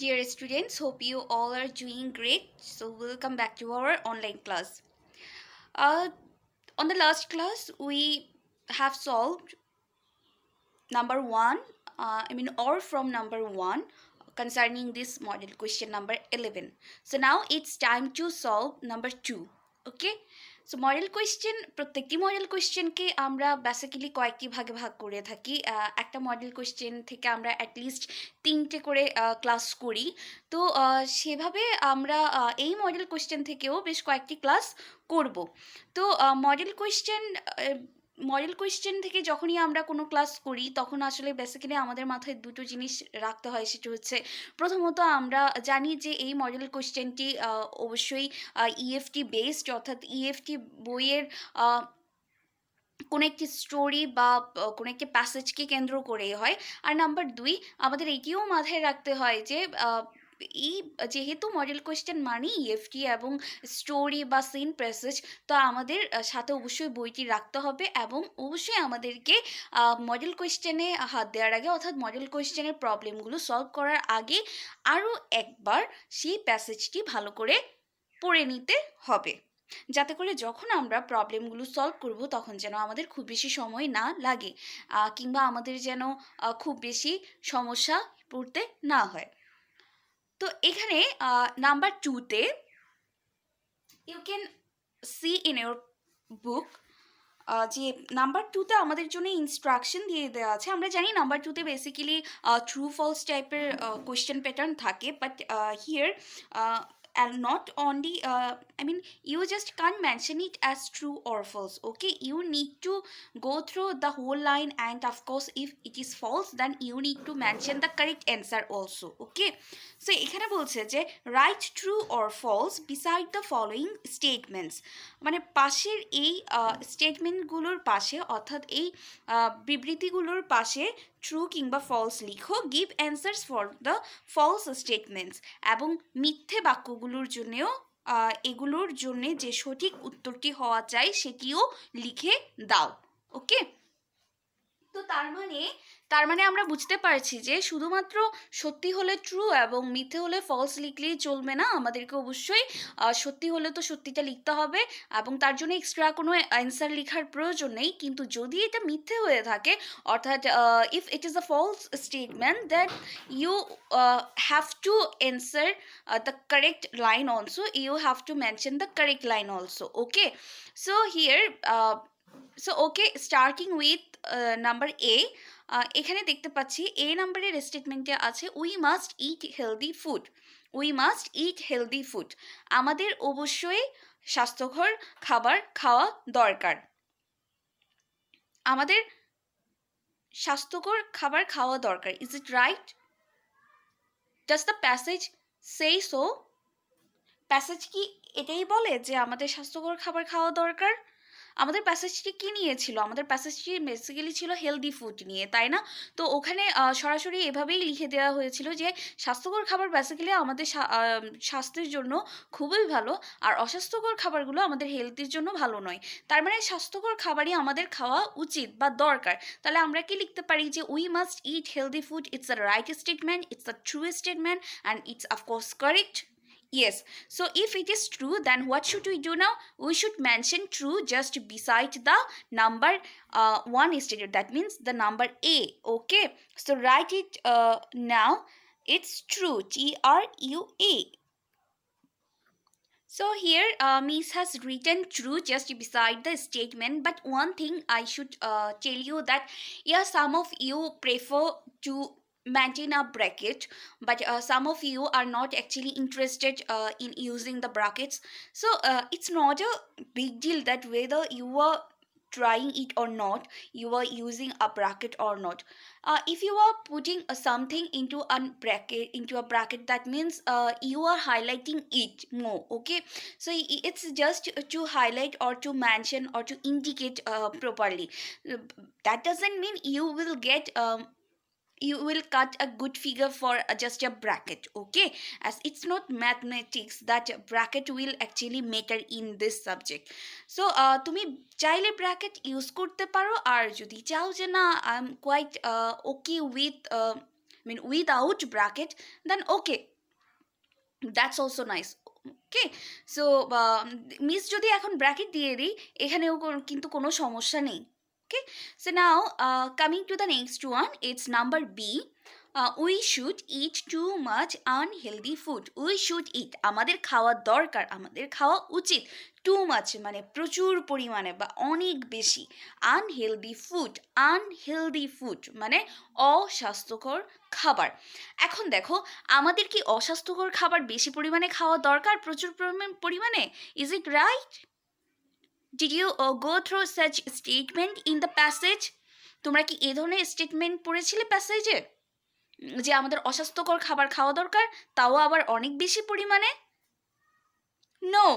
Dear students, hope you all are doing great. So, welcome back to our online class. Uh, on the last class, we have solved number one, or from number one concerning this model question number 11. So, now it's time to solve number two. Okay? So model question প্রত্যেকটি model কোয়েশ্চেনকে আমরা basically কয়েকটি ভাগে ভাগ করে থাকি একটা model question থেকে আমরা অ্যাটলিস্ট তিনটে করে ক্লাস করি তো সেভাবে আমরা এই মডেল কোয়েশ্চেন থেকেও বেশ কয়েকটি ক্লাস করব তো মডেল কোয়েশ্চেন থেকে যখনই আমরা কোনো ক্লাস করি তখন আসলে বেসিক্যালি আমাদের মাথায় দুটো জিনিস রাখতে হয়, সেটা হচ্ছে প্রথমত আমরা জানি যে এই মডেল কোয়েশ্চেনটি অবশ্যই ইএফটি বেসড, অর্থাৎ ইএফটি বইয়ের কোনো একটি স্টোরি বা কোনো একটি প্যাসেজকে কেন্দ্র করেই হয়। আর নাম্বার দুই, আমাদের এটিও মাথায় রাখতে হয় যে এই যেহেতু মডেল কোয়েশ্চেন মানেই ইএফটি এবং স্টোরি বা সিন প্যাসেজ, তো আমাদের সাথে অবশ্যই বইটি রাখতে হবে এবং অবশ্যই আমাদেরকে মডেল কোয়েশ্চেনে হাত দেওয়ার আগে, অর্থাৎ মডেল কোয়েশ্চেনের প্রবলেমগুলো সলভ করার আগে আরও একবার সেই প্যাসেজটি ভালো করে পড়ে নিতে হবে, যাতে করে যখন আমরা প্রবলেমগুলো সলভ করব তখন যেন আমাদের খুব বেশি সময় না লাগে কিংবা আমাদের যেন খুব বেশি সমস্যা পড়তে না হয়। তো এখানে নাম্বার টুতে you can see in your book যে নাম্বার টুতে আমাদের জন্য ইনস্ট্রাকশন দিয়ে দেওয়া আছে। আমরা জানি নাম্বার টুতে বেসিক্যালি ট্রু ফলস টাইপের কোয়েশ্চেন প্যাটার্ন থাকে, but here and not only you just can't mention it as true or false. Okay, you need to go through the whole line, and of course if it is false then you need to mention the correct answer also. Okay, so এখানে বলছে যে write true or false beside the following statements, মানে পাশের এই স্টেটমেন্টগুলোর পাশে, অর্থাৎ এই বিবৃতিগুলোর পাশে ট্রু কিংবা ফলস লিখো। Give answers for the false statements, এবং মিথ্যে বাক্যগুলোর জন্যেও এগুলোর জন্যে যে সঠিক উত্তরটি হওয়া চাই সেটিও লিখে দাও। ওকে, তো তার মানে আমরা বুঝতে পারছি যে শুধুমাত্র সত্যি হলে ট্রু এবং মিথ্যে হলে ফলস লিখলেই চলবে না, আমাদেরকে অবশ্যই সত্যি হলে তো সত্যিটা লিখতে হবে এবং তার জন্য এক্সট্রা কোনো অ্যান্সার লেখার প্রয়োজন নেই। কিন্তু যদি এটা মিথ্যে হয়ে থাকে, অর্থাৎ if it is a false statement, that you have to answer the correct line also, you have to mention the correct line also. Okay, so here okay, starting with number A. এখানে দেখতে পাচ্ছি A নাম্বারের স্টেটমেন্টে আছে we must eat healthy food. We must eat healthy food, আমাদের অবশ্যই স্বাস্থ্যকর খাবার খাওয়া দরকার। আমাদের স্বাস্থ্যকর খাবার খাওয়া দরকার। Is it right? Does the passage say so? Passage কি এটাই বলে যে আমাদের স্বাস্থ্যকর খাবার খাওয়া দরকার? আমাদের প্যাসেজটি কী নিয়ে ছিল? আমাদের প্যাসেজটি বেসিক্যালি ছিল হেলদি ফুড নিয়ে, তাই না? তো ওখানে সরাসরি এভাবেই লিখে দেওয়া হয়েছিল যে স্বাস্থ্যকর খাবার বেসিক্যালি আমাদের স্বাস্থ্যের জন্য খুবই ভালো, আর অস্বাস্থ্যকর খাবারগুলো আমাদের হেলথের জন্য ভালো নয়। তার মানে স্বাস্থ্যকর খাবারই আমাদের খাওয়া উচিত বা দরকার। তাহলে আমরা কি লিখতে পারি যে we must eat healthy food, it's a right statement, it's a true statement, and it's of course correct. Yes, so if it is true, then what should we do now? We should mention true just beside the number one stated. That means the number A. Okay, so write it now. It's true. T-R-U-A. So here Miss has written true just beside the statement, but one thing I should tell you that yeah, some of you prefer to maintain a bracket, but some of you are not actually interested in using the brackets. So it's not a big deal that whether you are trying it or not, you are using a bracket or not. If you are putting something into a bracket, that means you are highlighting it more. Okay, so it's just to highlight or to mention or to indicate properly. That doesn't mean you will get you will cut a good figure for just a bracket. Okay, as it's not mathematics that bracket will actually matter in this subject. So তুমি চাইলে bracket use করতে পারো, আর যদি চাও যে না I am quite okay with I mean without bracket, then okay, that's also nice. Okay, so miss যদি এখন ব্র্যাকেট দিয়ে দিই, এখানেও কিন্তু কোনো সমস্যা নেই। Okay, so now coming to the next one, it's number B. We should eat too much unhealthy food. We should eat, আমাদের খাওয়া দরকার, আমাদের খাওয়া উচিত, টু মাচ মানে প্রচুর পরিমাণে বা অনেক বেশি, আনহেলদি ফুড, আনহেলদি ফুড মানে অস্বাস্থ্যকর খাবার। এখন দেখো, আমাদের কি অস্বাস্থ্যকর খাবার বেশি পরিমাণে খাওয়া দরকার, প্রচুর পরিমাণে? Is it right? Did you go through such statement in the passage? তোমরা কি এ ধরনের স্টেটমেন্ট পড়েছিলে প্যাসেজে, যে আমাদের অস্বাস্থ্যকর খাবার খাওয়া দরকার, তাও আবার অনেক বেশি পরিমাণে? No,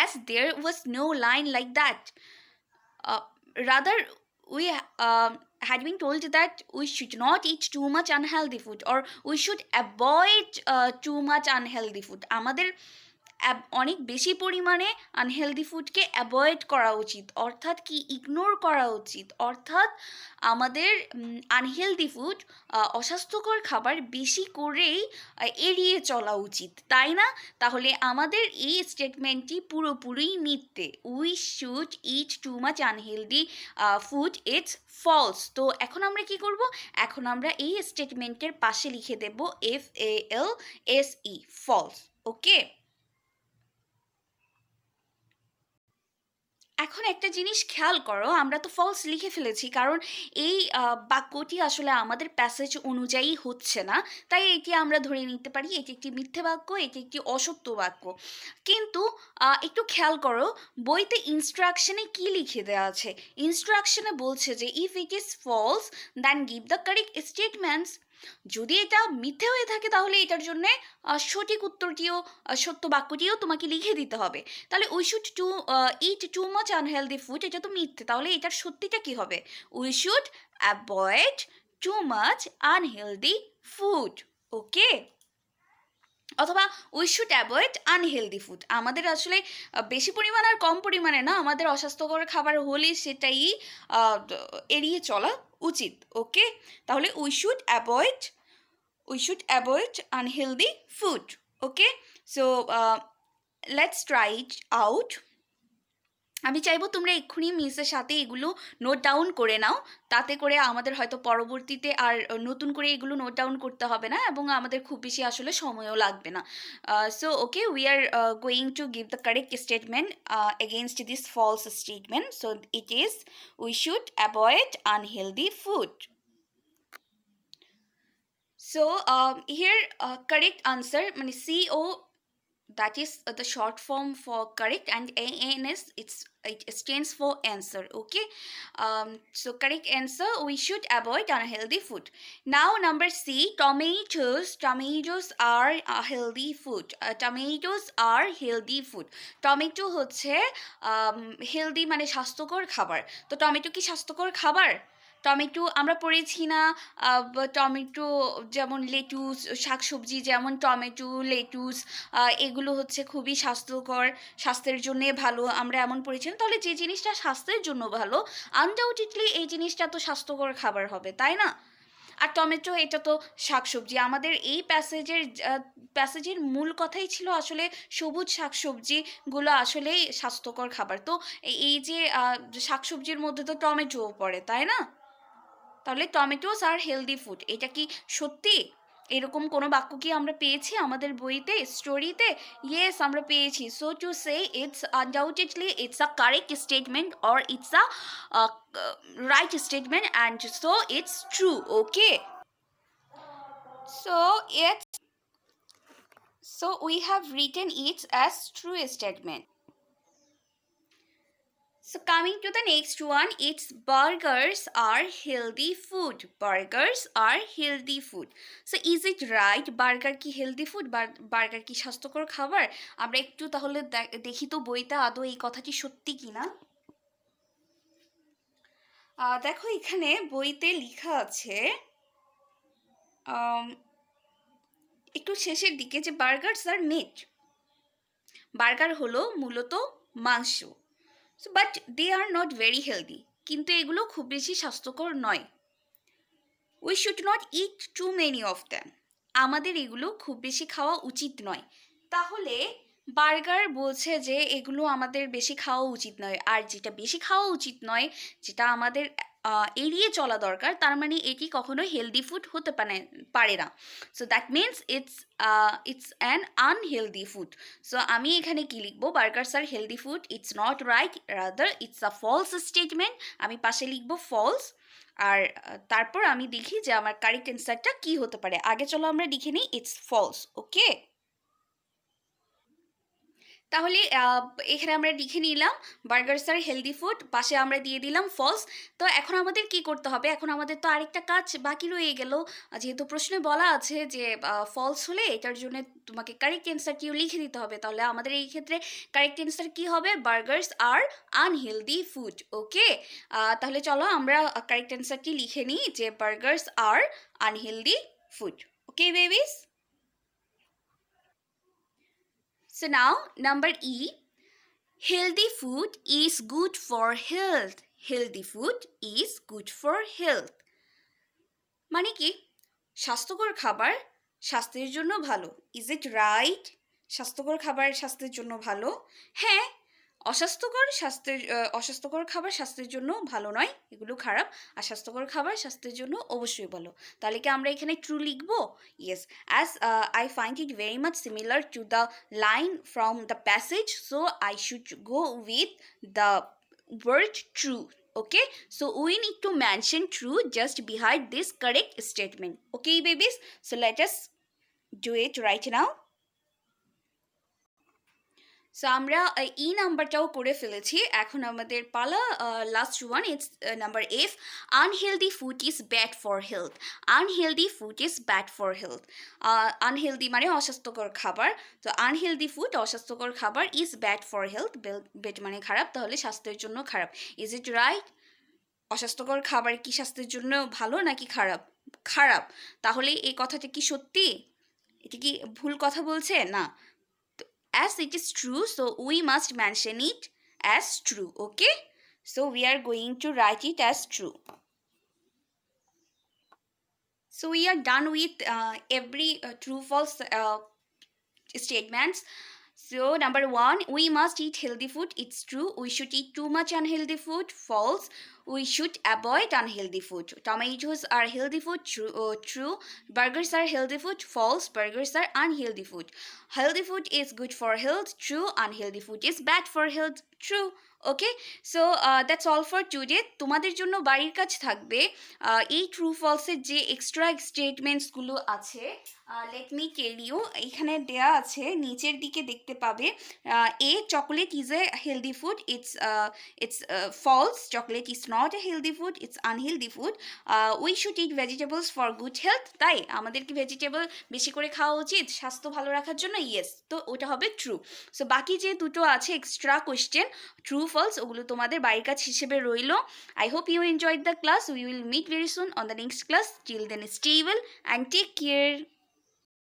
as there was no line like that. Rather, we had been told that we should not eat too much unhealthy food, or we should avoid too much unhealthy food. আমাদের অনেক বেশি পরিমাণে আনহেলদি ফুডকে অ্যাভয়েড করা উচিত, অর্থাৎ কি ignore করা উচিত, অর্থাৎ আমাদের আনহেলদি ফুড, অস্বাস্থ্যকর খাবার বেশি করেই এড়িয়ে চলা উচিত, তাই না? তাহলে আমাদের এই স্টেটমেন্টটি পুরোপুরি মিথ্যে। We should eat too much unhealthy food, it's false. তো এখন আমরা কি করব? এখন আমরা এই স্টেটমেন্টের পাশে লিখে দেব FALSE, ফলস। ওকে, এখন একটা জিনিস খেয়াল করো, আমরা তো ফলস লিখে ফেলেছি কারণ এই বাক্যটি আসলে আমাদের প্যাসেজ অনুযায়ী হচ্ছে না, তাই এটি আমরা ধরে নিতে পারি এটি একটি মিথ্যে বাক্য, এটি একটি অসত্য বাক্য। কিন্তু একটু খেয়াল করো, বইতে ইনস্ট্রাকশনে কি লিখে দেওয়া আছে? ইনস্ট্রাকশনে বলছে যে if it is false then give the correct statements. যদি এটা মিথ্যে হয়ে থাকে তাহলে এটার জন্যে সঠিক উত্তরটিও, সত্য বাক্যটিও তোমাকে লিখে দিতে হবে। তাহলে we should eat too much unhealthy food, এটা তো মিথ্যে, তাহলে এটার সত্যিটা কি হবে? We should avoid too much unhealthy food. Okay, অথবা we should avoid unhealthy food, আমাদের আসলে বেশি পরিমাণ আর কম পরিমাণে না, আমাদের অস্বাস্থ্যকর খাবার হলে সেটাই এড়িয়ে চলা উচিত। ওকে, তাহলে we should avoid unhealthy food. Okay, so let's try it out. আমি চাইবো তোমরা এক্ষুনি মিসের সাথে এগুলো নোট ডাউন করে নাও, তাতে করে আমাদের হয়তো পরবর্তীতে আর নতুন করে এগুলো নোট ডাউন করতে হবে না, এবং আমাদের খুব বেশি আসলে সময়ও লাগবে না। So okay, we are going to give the correct statement against this false statement. So it is we should avoid unhealthy food. So here correct answer মানে CO, that is the short form for correct, and ANS it stands for answer. Okay, so correct answer, we should avoid unhealthy food. Now number C, tomatoes are a healthy food. Tomatoes are healthy food. Tomato হচ্ছে healthy মানে স্বাস্থ্যকর খাবার। তো tomato কি স্বাস্থ্যকর খাবার? Tomato আমরা পড়েছি না, টমেটো যেমন লেটুস, শাকসবজি যেমন টমেটো, লেটুস, এগুলো হচ্ছে খুবই স্বাস্থ্যকর, স্বাস্থ্যের জন্যে ভালো, আমরা এমন পড়েছি না? তাহলে যে জিনিসটা স্বাস্থ্যের জন্য ভালো, আনডাউটেডলি এই জিনিসটা তো স্বাস্থ্যকর খাবার হবে, তাই না? আর টমেটো এটা তো শাকসবজি। আমাদের এই প্যাসেজের মূল কথাই ছিল আসলে সবুজ শাকসবজিগুলো আসলেই স্বাস্থ্যকর খাবার। তো এই যে শাকসবজির মধ্যে তো টমেটোও পড়ে, তাই না? তাহলে টমেটোস আর হেলদি ফুড, এটা কি সত্যি? এরকম কোনো বাক্য কি আমরা পেয়েছি আমাদের বইতে, স্টোরিতে? ইয়েস, আমরা পেয়েছি। So to say it's undoubtedly it's a correct statement, or it's a right statement, and so it's true. Okay, so we have written it as true statement. So coming to the next one, it's burgers are healthy food. Burgers are healthy food. So is it right? Burger কি healthy food? Burger কি স্বাস্থ্যকর খাবার? আমরা একটু তাহলে দেখি তো বইতে আদৌ এই কথাটি সত্যি কিনা। দেখো এখানে বইতে লেখা আছে একটু শেষের দিকে যে বার্গার্স আর মিট, বার্গার হলো মূলত মাংস, but they are not very healthy, কিন্তু এগুলো খুব বেশি স্বাস্থ্যকর নয়। We should not eat too many of them, আমাদের এগুলো খুব বেশি খাওয়া উচিত নয়। তাহলে বার্গার বলছে যে এগুলো আমাদের বেশি খাওয়া উচিত নয়, আর যেটা বেশি খাওয়া উচিত নয়, যেটা আমাদের এড়িয়ে চলা দরকার, তার মানে এটি কখনো হেলদি ফুড হতে পারে না। So that means it's an unhealthy food. So আমি এখানে কি লিখবো, burgers are healthy food, it's not right, rather it's a false statement. আমি পাশে লিখবো ফলস। আর তারপর আমি দেখি যে আমার কারেক্ট অ্যান্সারটা কি হতে পারে। আগে চলো আমরা লিখে নিই ইটস ফলস। ওকে, তাহলে এখানে আমরা লিখে নিলাম বার্গার্স আর হেলদি ফুড, পাশে আমরা দিয়ে দিলাম ফলস। তো এখন আমাদের কি করতে হবে, এখন আমাদের তো আরেকটা কাজ বাকি রয়ে গেল। যেহেতু প্রশ্নে বলা আছে যে ফলস হলে এটার জন্য তোমাকে কারেক্ট অ্যান্সারটিও লিখে দিতে হবে, তাহলে আমাদের এই ক্ষেত্রে কারেক্ট অ্যান্সার কি হবে, বার্গার্স আর আনহেলদি ফুড। ওকে, তাহলে চলো আমরা কারেক্ট অ্যান্সারটি লিখে নিই যে burghers R unhealthy food. Okay babies, so now number E, healthy food is good for health. Healthy food is good for health. মানে কি, স্বাস্থ্যকর খাবার স্বাস্থ্যের জন্য ভালো। Is it right? স্বাস্থ্যকর খাবার স্বাস্থ্যের জন্য ভালো। হ্যাঁ, অস্বাস্থ্যকর খাবার স্বাস্থ্যের জন্য ভালো নয়, এগুলো খারাপ। আর স্বাস্থ্যকর খাবার স্বাস্থ্যের জন্য অবশ্যই ভালো। তাহলে কি আমরা এখানে ট্রু লিখবো? Yes, as I find it very much similar to the line from the passage, so I should go with the word true. Okay, so we need to mention true just behind this correct statement. Okay babies, so let us do it right now. So আমরা ই নাম্বারটাও করে ফেলেছি, এখন আমাদের পালা last one, it's number F, unhealthy food is bad for health. Unhealthy food is bad for health, unhealthy মানে অস্বাস্থ্যকর খাবার, তো আনহেলদি ফুড অস্বাস্থ্যকর খাবার, is bad for health, bad মানে খারাপ, তাহলে স্বাস্থ্যের জন্য খারাপ। Is it right? অস্বাস্থ্যকর খাবার কি স্বাস্থ্যের জন্য ভালো নাকি খারাপ? খারাপ। তাহলে এই কথাটা কি সত্যি? এটা কি ভুল কথা বলছে? না। As it is true, so we must mention it as true. Okay, so we are going to write it as true. So we are done with every true false statements. So number one, we must eat healthy food, it's true. We should eat too much unhealthy food, false. We should avoid unhealthy food. Tomatoes are healthy food, true. Burgers are healthy food, false. Burgers are unhealthy food. Healthy food is good for health, true. Unhealthy food is bad for health, true. Okay, so that's all for today. তোমাদের জন্য বাড়ির কাজ থাকবে এই true ফলসের যে extra স্টেটমেন্টসগুলো আছে, let me tell you, এখানে দেয়া আছে, নিচের দিকে দেখতে পাবে, a chocolate is a healthy food, it's false, chocolate is not a healthy food, it's unhealthy food. We should eat vegetables for good health, তাই আমাদের কি ভেজিটেবল বেশি করে খাওয়া উচিত স্বাস্থ্য ভালো রাখার জন্য? ইয়েস, তো ওটা হবে ট্রু। সো বাকি যে দুটো আছে এক্সট্রা কোয়েশ্চেন, ট্রু ফলস, ওগুলো তোমাদের বাড়ির কাজ হিসেবে রইলো। I hope you enjoyed the class. We will meet very soon on the next class. Till then, stay well and take care.